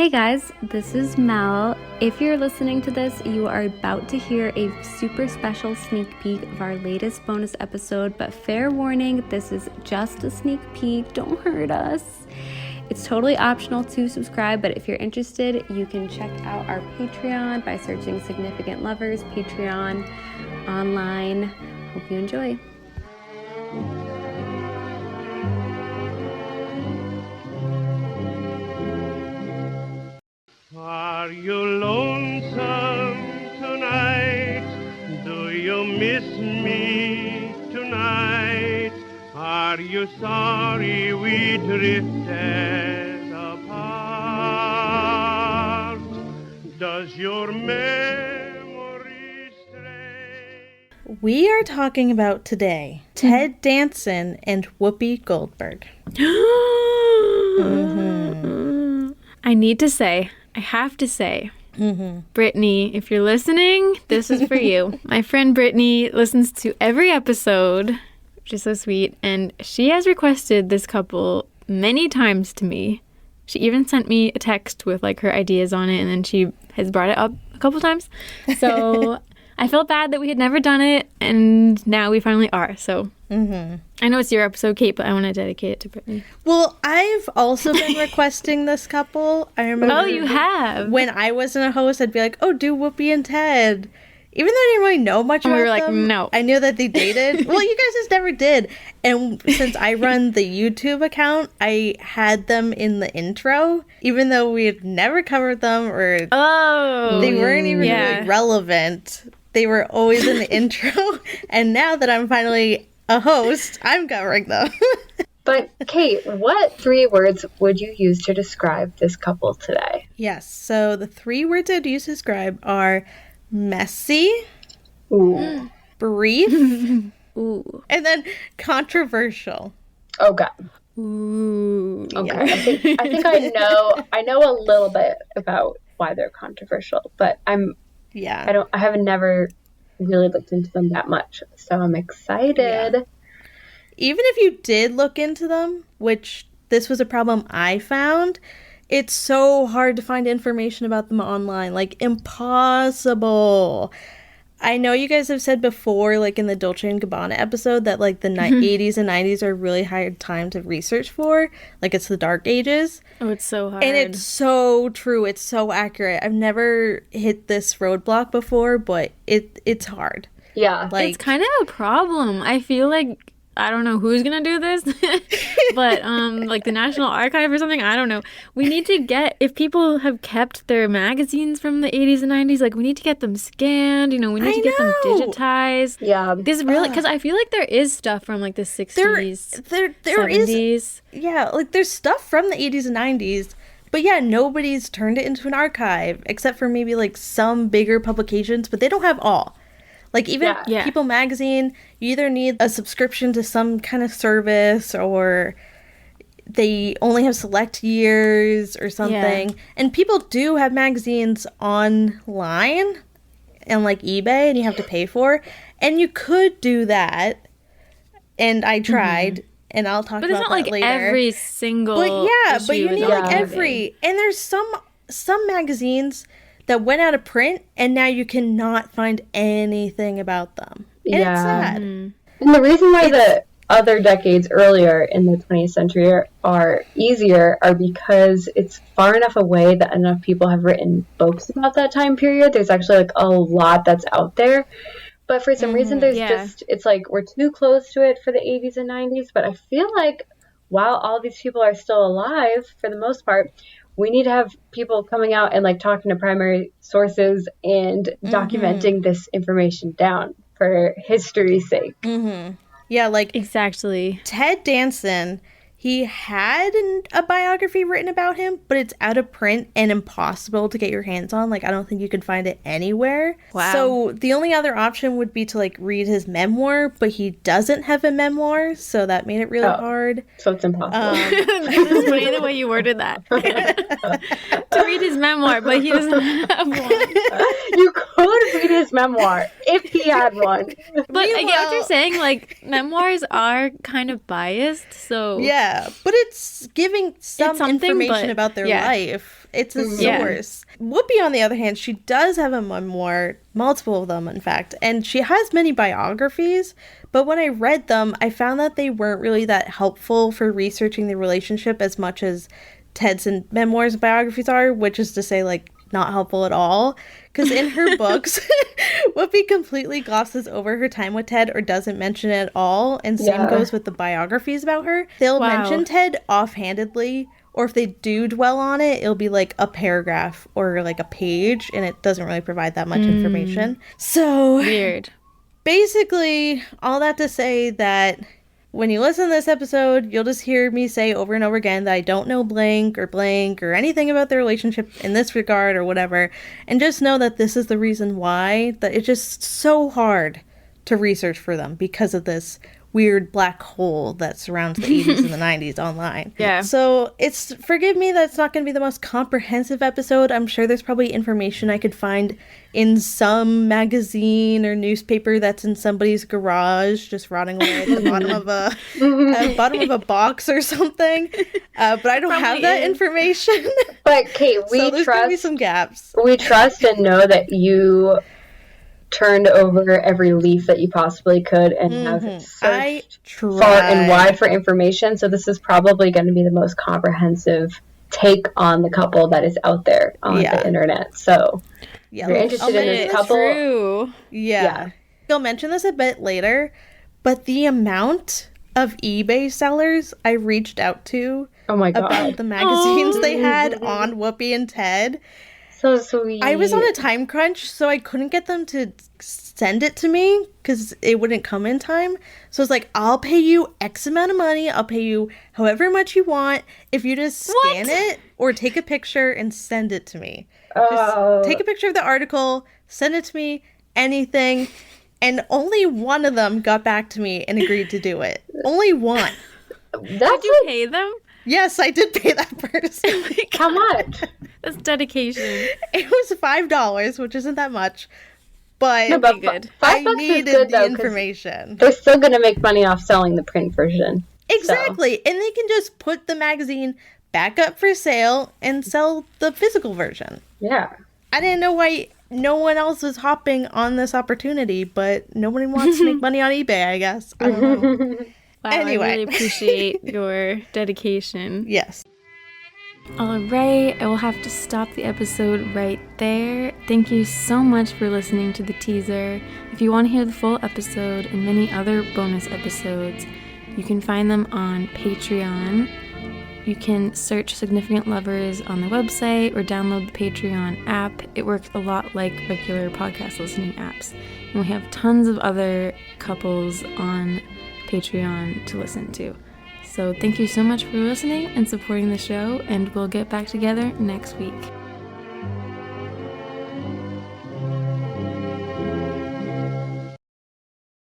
Hey guys, this is Mel. If you're listening to this, you are about to hear a super special sneak peek of our latest bonus episode, but fair warning, this is just a sneak peek, don't hurt us. It's totally optional to subscribe, but if you're interested, you can check out our Patreon by searching Significant Lovers Patreon online. Hope you enjoy. Are you lonesome tonight? Do you miss me tonight? Are you sorry we drifted apart? Does your memory stray? We are talking about today Ted Danson and Whoopi Goldberg. I need to say, I have to say, Brittany, if you're listening, this is for you. My friend Brittany listens to every episode, which is so sweet, and she has requested this couple many times to me. She even sent me a text with like her ideas on it, and then she has brought it up a couple times. So I felt bad that we had never done it, and now we finally are. So I know it's your episode, Kate, but I want to dedicate it to Brittany. Well, I've also been requesting this couple. I remember. Oh, you have? When I wasn't a host, I'd be like, oh, do Whoopi and Ted. Even though I didn't really know much about them. We were like, no. I knew that they dated. Well, you guys just never did. And since I run the YouTube account, I had them in the intro, even though we had never covered them or they weren't even really relevant. They were always in the intro. And now that I'm finally a host, I'm covering them. But Kate, what 3 words would you use to describe this couple today? Yes, so the 3 words I'd use to describe are messy, brief, and then controversial. Oh God. Ooh. Okay. Yeah. I think I know a little bit about why they're controversial, but I have never really looked into them that much, so I'm excited. Yeah. Even if you did look into them, which this was a problem I found, it's so hard to find information about them online. Like, impossible. I know you guys have said before, like in the Dolce & Gabbana episode, that like the 80s and 90s are really hard time to research for. Like, it's the dark ages. Oh, it's so hard. And it's so true. It's so accurate. I've never hit this roadblock before, but it's hard. Yeah. Like, it's kind of a problem. I feel like, I don't know who's gonna do this, but like the National Archive or something, I don't know. We need to get, if people have kept their magazines from the 80s and 90s, like we need to get them scanned, we need to get them digitized. Yeah. This really, because I feel like there is stuff from like the 60s, there 70s. Is, yeah, like there's stuff from the 80s and 90s, but yeah, nobody's turned it into an archive, except for maybe like some bigger publications, but they don't have all. Like, even People Magazine, you either need a subscription to some kind of service or they only have select years or something. Yeah. And people do have magazines online and, like, eBay, and you have to pay for. And you could do that. And I tried, and I'll talk about that later. But it's not, like, every single but you need, like, every. And there's some magazines that went out of print, and now you cannot find anything about them. And it's sad. And the reason why the other decades earlier in the 20th century are easier are because it's far enough away that enough people have written books about that time period. There's actually like a lot that's out there. But for some reason, there's it's like we're too close to it for the 80s and 90s. But I feel like while all these people are still alive, for the most part, we need to have people coming out and like talking to primary sources and documenting this information down for history's sake. Yeah, like exactly. Ted Danson, he had a biography written about him, but it's out of print and impossible to get your hands on. Like, I don't think you could find it anywhere. Wow. So the only other option would be to like read his memoir, but he doesn't have a memoir, so that made it really hard. So it's impossible. This is funny the way you worded that. To read his memoir, but he doesn't have one. You could read his memoir if he had one. But I get what you're saying. Like, memoirs are kind of biased, so yeah, but it's giving some information about their life. It's a source. Whoopi, on the other hand, she does have a memoir, multiple of them, in fact, and she has many biographies, but when I read them, I found that they weren't really that helpful for researching the relationship as much as Ted's memoirs and biographies are, which is to say, like, not helpful at all. Because in her books, Whoopi completely glosses over her time with Ted or doesn't mention it at all, and same goes with the biographies about her. They'll mention Ted offhandedly, or if they do dwell on it, it'll be like a paragraph or like a page, and it doesn't really provide that much information. So weird. Basically, all that to say that when you listen to this episode, you'll just hear me say over and over again that I don't know blank or anything about their relationship in this regard or whatever. And just know that this is the reason why, that it's just so hard to research for them because of this weird black hole that surrounds the 80s and the 90s online. Yeah. So forgive me that it's not going to be the most comprehensive episode. I'm sure there's probably information I could find in some magazine or newspaper that's in somebody's garage just rotting away at the bottom of a box or something. But I don't have that information. But Kate, there's gonna be some gaps. We trust and know that you turned over every leaf that you possibly could and have searched far and wide for information. So this is probably going to be the most comprehensive take on the couple that is out there on the internet. So if you're interested in this couple, true. Yeah. I'll mention this a bit later, but the amount of eBay sellers I reached out to about the magazines they had on Whoopi and Ted. So sweet. I was on a time crunch, so I couldn't get them to send it to me because it wouldn't come in time. So it's like, I'll pay you X amount of money. I'll pay you however much you want if you just scan it or take a picture and send it to me. Just take a picture of the article, send it to me, anything. And only one of them got back to me and agreed to do it. Only one. Did you pay them? Yes, I did pay that person. How much? That's dedication. It was $5, which isn't that much. But, no, but good. I needed the information. They're still going to make money off selling the print version. Exactly. So. And they can just put the magazine back up for sale and sell the physical version. Yeah. I didn't know why no one else was hopping on this opportunity, but nobody wants to make money on eBay, I guess. I don't know. Wow, anyway. I really appreciate your dedication. Yes. All right, I will have to stop the episode right there. Thank you so much for listening to the teaser. If you want to hear the full episode and many other bonus episodes, you can find them on Patreon. You can search Significant Lovers on the website or download the Patreon app. It works a lot like regular podcast listening apps. And we have tons of other couples on Patreon to listen to. So thank you so much for listening and supporting the show, and we'll get back together next week.